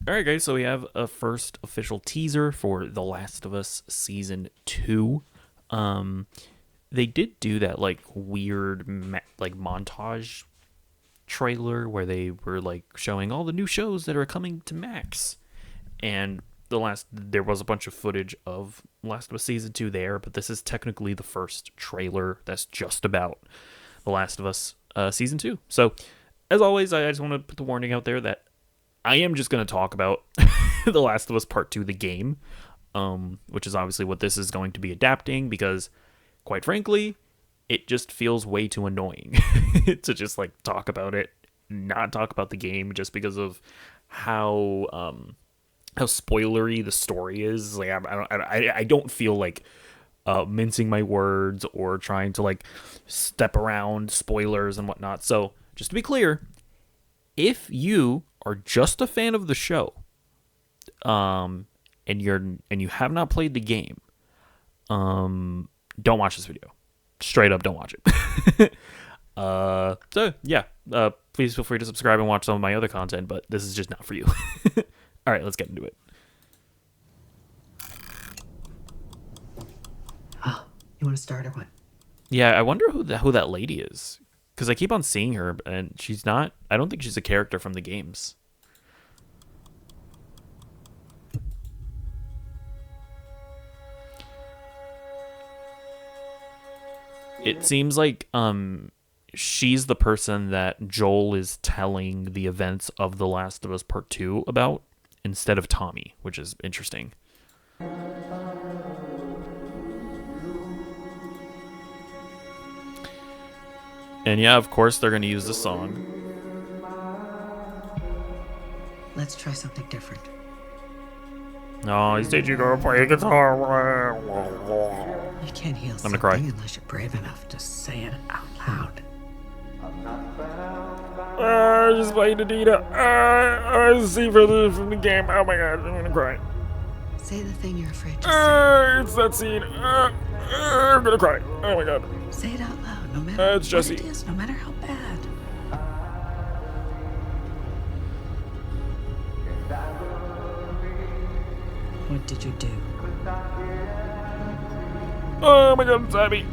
All right, guys. So we have a first official teaser for The Last of Us season 2. Um, they did do that like weird like montage trailer where they were like showing all the new shows that are coming to Max, and there was a bunch of footage of Last of Us season 2 there, but this is technically the first trailer that's just about The Last of Us season 2. So, as always, I just want to put the warning out there that I am just going to talk about The Last of Us Part 2, the game, which is obviously what this is going to be adapting, because, quite frankly, it just feels way too annoying to just, like, talk about it, not talk about the game, just because of how spoilery the story is. Like, I don't feel like mincing my words or trying to, like, step around spoilers and whatnot. So, just to be clear, if you are just a fan of the show, and you have not played the game, don't watch this video. Straight up, don't watch it. So yeah, please feel free to subscribe and watch some of my other content, but this is just not for you. All right, let's get into it. Oh, you want to start or what? Yeah, I wonder who that lady is, because I keep on seeing her, and she's not. I don't think she's a character from the games. It seems like she's the person that Joel is telling the events of The Last of Us Part 2 about, instead of Tommy, which is interesting. And yeah, of course they're going to use the song. Let's try something different. No, he's teaching her to play guitar. You can't heal gonna something cry. unless you're brave enough to say it out loud. Just playing Anita. I see from the game. Oh my god, I'm gonna cry. Say the thing you're afraid to say. It's that scene. I'm gonna cry. Oh my god. Say it out loud, no matter It's what Jesse. it is, no matter how bad. What did you do? Oh my god, it's Abby.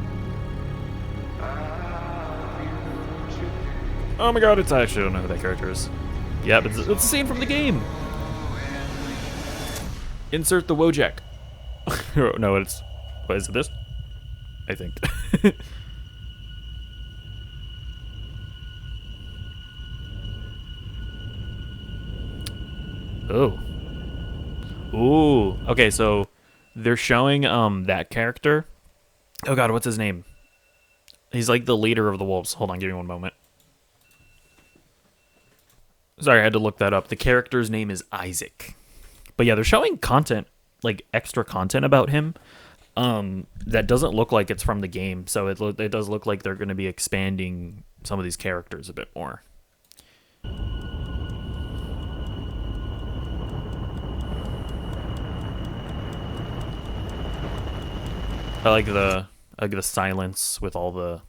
Oh my god, it's I actually don't know who that character is. Yeah, but it's the scene from the game. Insert the Wojak. No, what is it, this? I think. Oh. Ooh. Okay, so they're showing that character. Oh god, what's his name? He's like the leader of the wolves. Hold on, give me one moment. Sorry, I had to look that up. The character's name is Isaac. But yeah, they're showing content, like extra content about him, that doesn't look like it's from the game. So it does look like they're going to be expanding some of these characters a bit more. I like the silence with all the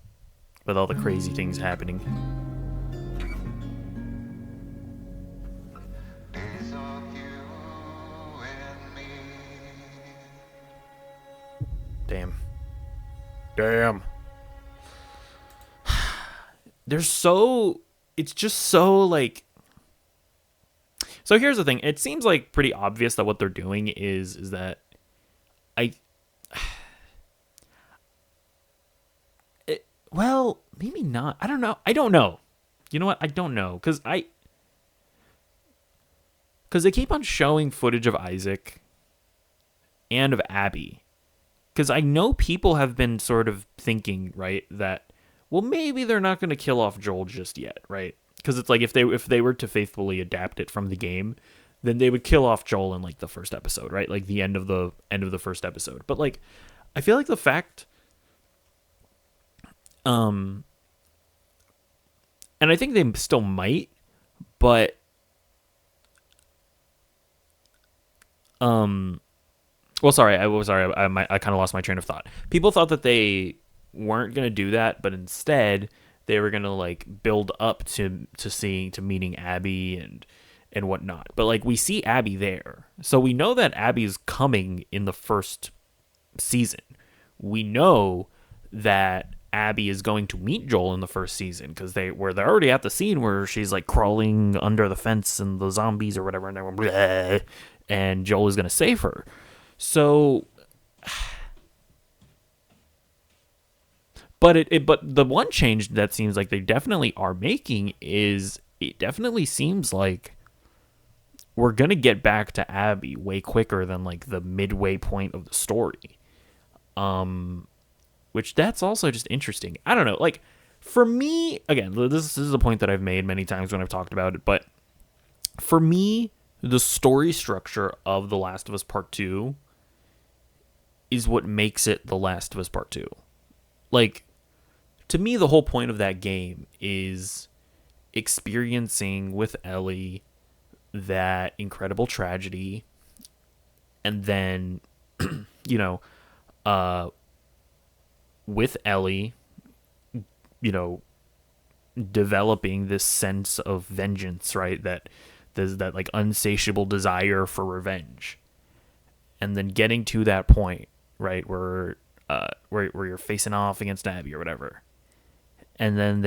crazy things happening. Damn. It's just so like. So here's the thing. It seems like pretty obvious that what they're doing is that well, maybe not. I don't know. You know what? I don't know. Because they keep on showing footage of Isaac and of Abby. Because I know people have been sort of thinking, right, that, well, maybe they're not going to kill off Joel just yet, right? Because it's like if they were to faithfully adapt it from the game, then they would kill off Joel in like the first episode, right? Like the end of the first episode. But like, I feel like the fact, and I think they still might, but well, sorry, I kind of lost my train of thought. People thought that they weren't gonna do that, but instead they were gonna like build up to meeting Abby and whatnot. But like we see Abby there, so we know that Abby's coming in the first season. We know that Abby is going to meet Joel in the first season because they're already at the scene where she's like crawling under the fence and the zombies or whatever, and they're and Joel is going to save her. So, but the one change that seems like they definitely are making is it definitely seems like we're going to get back to Abby way quicker than like the midway point of the story. Which that's also just interesting. I don't know. Like, for me, again, this is a point that I've made many times when I've talked about it, but for me, the story structure of The Last of Us Part 2 is what makes it The Last of Us Part 2. Like, to me, the whole point of that game is experiencing with Ellie that incredible tragedy, and then, you know, with Ellie, you know, developing this sense of vengeance, right? That there's that like insatiable desire for revenge, and then getting to that point, right, where you're facing off against Abby or whatever, and then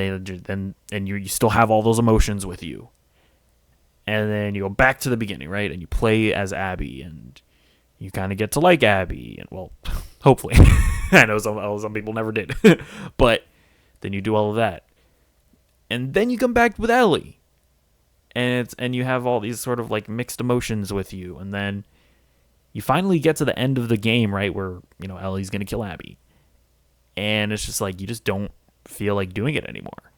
you still have all those emotions with you, and then you go back to the beginning, right, and you play as Abby, and you kind of get to like Abby, and well, hopefully. I know some people never did. But then you do all of that. And then you come back with Ellie. And you have all these sort of like mixed emotions with you. And then you finally get to the end of the game, right, where, you know, Ellie's going to kill Abby. And it's just like you just don't feel like doing it anymore.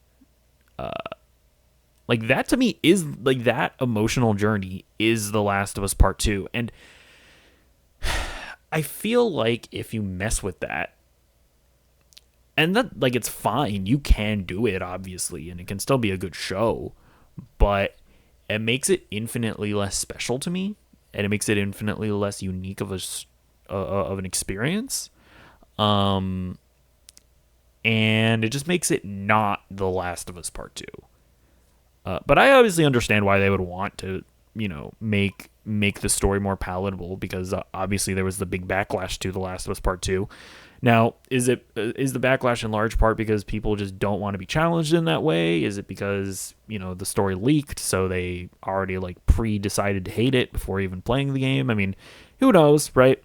Like that to me is like that emotional journey is The Last of Us Part 2. And I feel like if you mess with that, and that, like, it's fine, you can do it, obviously, and it can still be a good show, but it makes it infinitely less special to me, and it makes it infinitely less unique of an experience, and it just makes it not The Last of Us Part 2. But I obviously understand why they would want to, you know, make the story more palatable, because obviously there was the big backlash to The Last of Us Part 2. Now, is the backlash in large part because people just don't want to be challenged in that way? Is it because, you know, the story leaked, so they already like pre-decided to hate it before even playing the game? I mean, who knows, right?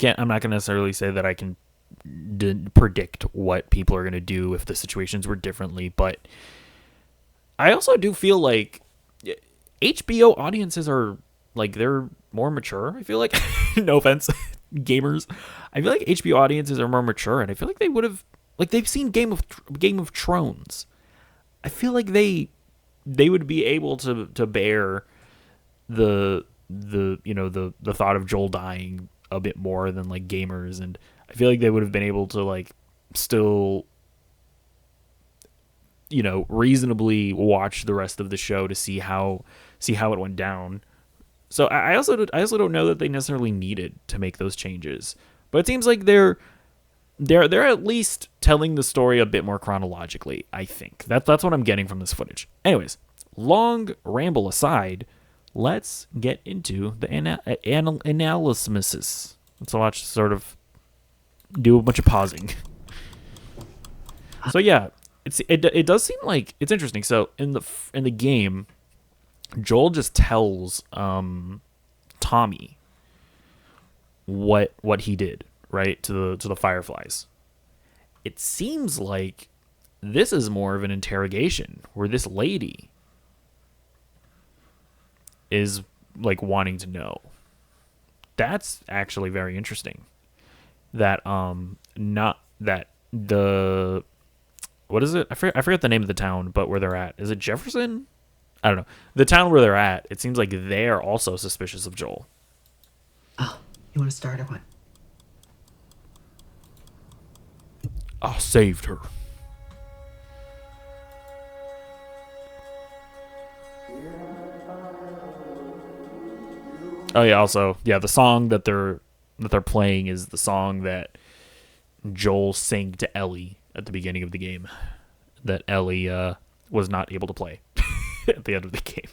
I'm not going to necessarily say that I can predict what people are going to do if the situations were differently, but I also do feel like HBO audiences are like, they're more mature, I feel like. No offense, gamers. I feel like HBO audiences are more mature, and I feel like they would have, like, they've seen Game of Thrones. I feel like they would be able to bear the you know, the thought of Joel dying a bit more than like gamers, and I feel like they would have been able to like still, you know, reasonably watch the rest of the show to see how it went down. So I also don't know that they necessarily needed to make those changes, but it seems like they're at least telling the story a bit more chronologically. I think that's what I'm getting from this footage. Anyways, long ramble aside, let's get into the analysis. Let's watch, sort of do a bunch of pausing. So yeah, it does seem like it's interesting. So in the game, Joel just tells Tommy what he did, right, to the Fireflies. It seems like this is more of an interrogation where this lady is like wanting to know. That's actually very interesting. That not that the, what is it? I forget the name of the town, but where they're at. Is it Jefferson? I don't know. The town where they're at, it seems like they're also suspicious of Joel. Oh, you want to start or what? I saved her. Oh yeah, also, yeah, the song that they're playing is the song that Joel sang to Ellie at the beginning of the game, that Ellie was not able to play at the end of the game.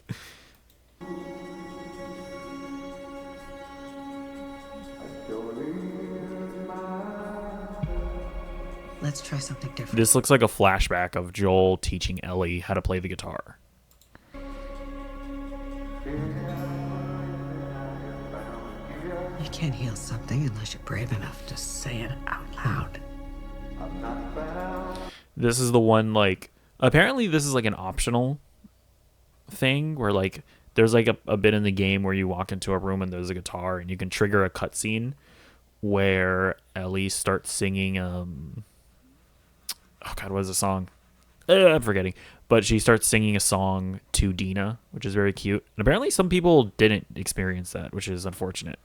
Let's try something different. This looks like a flashback of Joel teaching Ellie how to play the guitar. You can't heal something unless you're brave enough to say it out loud. This is the one, like, apparently this is like an optional thing where, like, there's like a bit in the game where you walk into a room and there's a guitar and you can trigger a cutscene where Ellie starts singing, oh God, what is the song? I'm forgetting. But she starts singing a song to Dina, which is very cute. And apparently some people didn't experience that, which is unfortunate.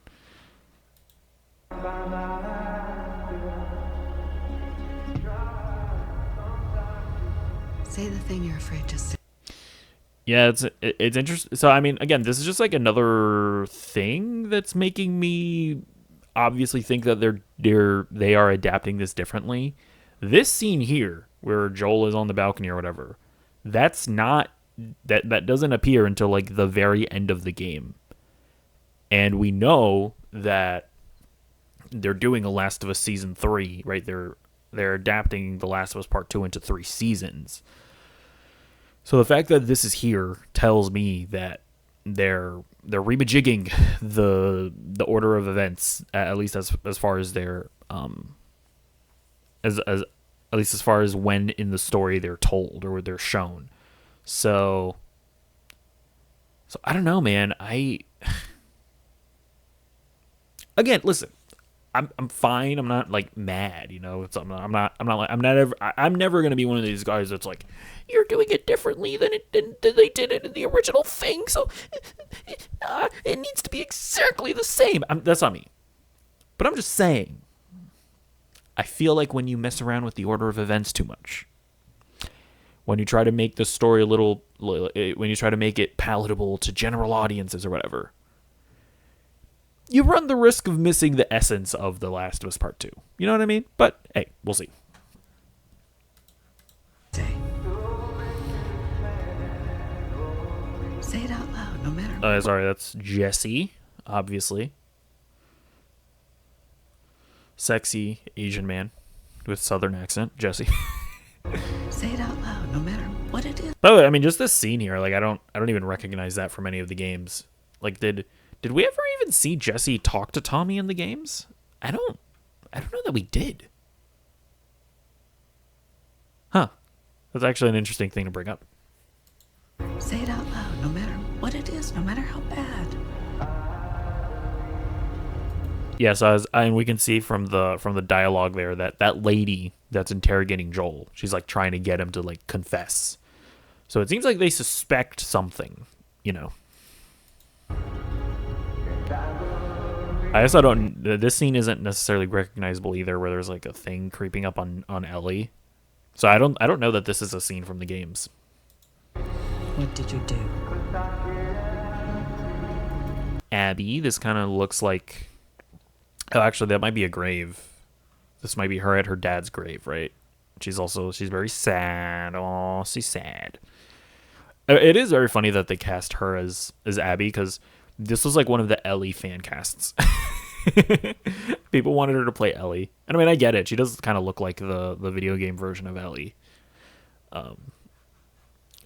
Say the thing you're afraid to say. Yeah, it's interesting. So I mean, again, this is just like another thing that's making me obviously think that they are adapting this differently. This scene here, where Joel is on the balcony or whatever, that's not that doesn't appear until like the very end of the game, and we know that they're doing a Last of Us season 3, right? They're adapting The Last of Us Part 2 into 3 seasons. So the fact that this is here tells me that they're remajigging the order of events, at least as far as their as at least as far as when in the story they're told or they're shown. So I don't know, man. Again, listen. I'm fine. I'm not like mad, you know. I'm never gonna be one of these guys that's like, you're doing it differently than they did it in the original thing, so it needs to be exactly the same. That's not me. But I'm just saying, I feel like when you mess around with the order of events too much, when you try to make the story when you try to make it palatable to general audiences or whatever, you run the risk of missing the essence of The Last of Us Part 2. You know what I mean? But, hey, we'll see. Say it out loud, no matter. Sorry, that's Jesse, obviously. Sexy Asian man with southern accent, Jesse. Say it out loud, no matter what it is. By the way, I mean, just this scene here, like, I don't even recognize that from any of the games. Like, did we ever even see Jesse talk to Tommy in the games? I don't know that we did. Huh. That's actually an interesting thing to bring up. Say it out loud, no matter what it is, no matter how bad. Yes, and we can see from the dialogue there that lady that's interrogating Joel, she's like trying to get him to like confess. So it seems like they suspect something, you know. I guess this scene isn't necessarily recognizable either, where there's like a thing creeping up on Ellie. So I don't know that this is a scene from the games. What did you do? Abby, this kind of looks like, oh, actually that might be a grave. This might be her at her dad's grave, right? She's very sad. Oh, she's sad. It is very funny that they cast her as Abby, because this was like one of the Ellie fan casts. People wanted her to play Ellie. And I mean, I get it. She does kind of look like the video game version of Ellie.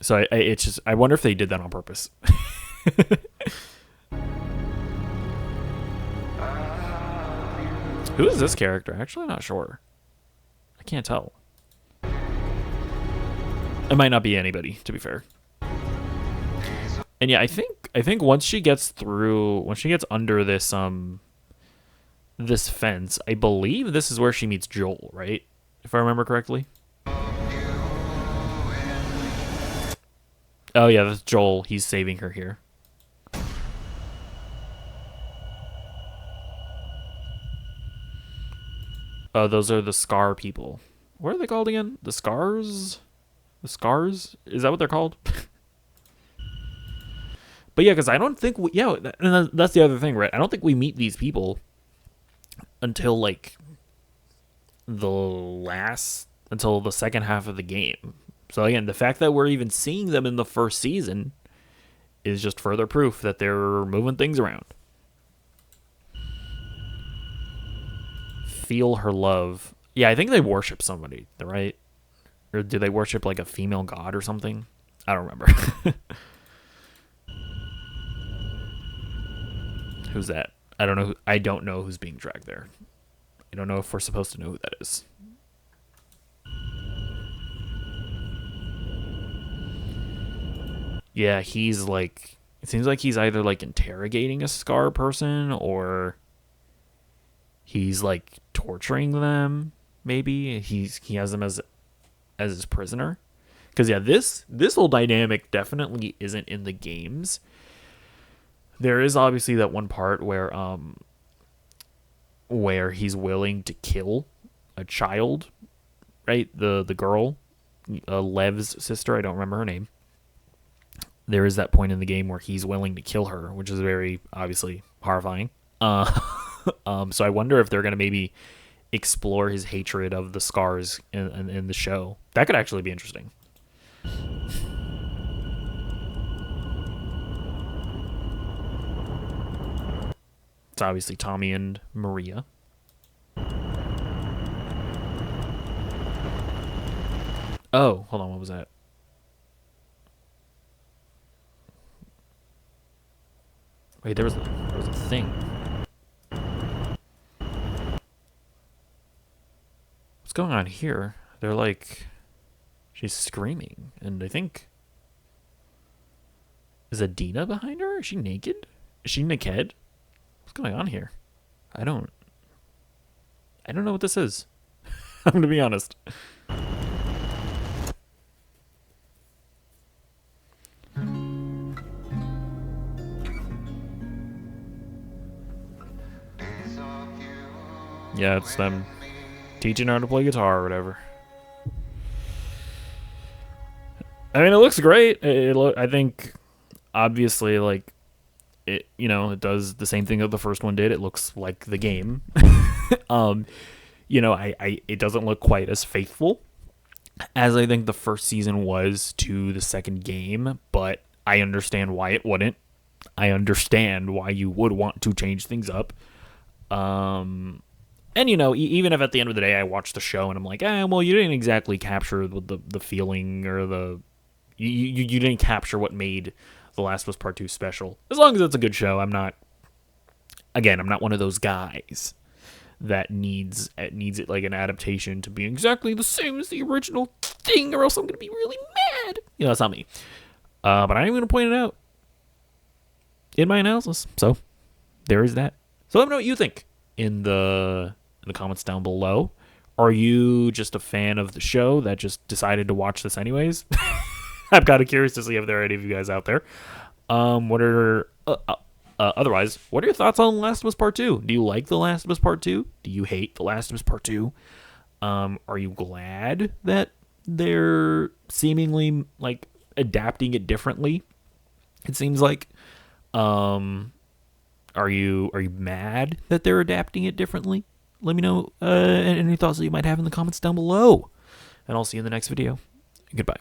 So it's just, I wonder if they did that on purpose. Who is this character? Actually, not sure. I can't tell. It might not be anybody, to be fair. And yeah, I think once she gets under this this fence, I believe this is where she meets Joel, right? If I remember correctly. Oh yeah, that's Joel. He's saving her here. Oh, those are the Scar people. What are they called again? The Scars? The Scars? Is that what they're called? But yeah, because I don't think and that's the other thing, right? I don't think we meet these people until like until the second half of the game. So again, the fact that we're even seeing them in the first season is just further proof that they're moving things around. Feel her love. Yeah, I think they worship somebody, right? Or do they worship like a female god or something? I don't remember. Who's that? I don't know. I don't know who's being dragged there. I don't know if we're supposed to know who that is. Yeah, he's like. It seems like he's either like interrogating a Scar person or he's like torturing them. Maybe he has them as his prisoner. Because yeah, this whole dynamic definitely isn't in the games. There is obviously that one part where he's willing to kill a child, right? The girl, Lev's sister. I don't remember her name. There is that point in the game where he's willing to kill her, which is very obviously horrifying. So I wonder if they're gonna maybe explore his hatred of the Scars in the show. That could actually be interesting. It's obviously Tommy and Maria. Oh, hold on, what was that? Wait, there was a thing. What's going on here? They're like, she's screaming, and I think, is Adina behind her? Is she naked? Is she naked? What's going on here? I don't know what this is. I'm gonna be honest. Yeah, it's them teaching her how to play guitar or whatever. I mean, it looks great. I think, obviously, like, it does the same thing that the first one did. It looks like the game. It doesn't look quite as faithful as I think the first season was to the second game, but I understand why it wouldn't. I understand why you would want to change things up. And even if at the end of the day I watch the show and I'm like, well, you didn't exactly capture the feeling or you didn't capture what made The Last of Us Part 2 special. As long as it's a good show, I'm not one of those guys that needs it like an adaptation to be exactly the same as the original thing, or else I'm gonna be really mad. That's not me. But I'm gonna point it out in my analysis. So there is that. So let me know what you think in the comments down below. Are you just a fan of the show that just decided to watch this anyways? I'm kind of curious to see if there are any of you guys out there. Otherwise, what are your thoughts on The Last of Us Part 2? Do you like The Last of Us Part 2? Do you hate The Last of Us Part 2? Are you glad that they're seemingly like adapting it differently? It seems like. Are you mad that they're adapting it differently? Let me know any thoughts that you might have in the comments down below. And I'll see you in the next video. Goodbye.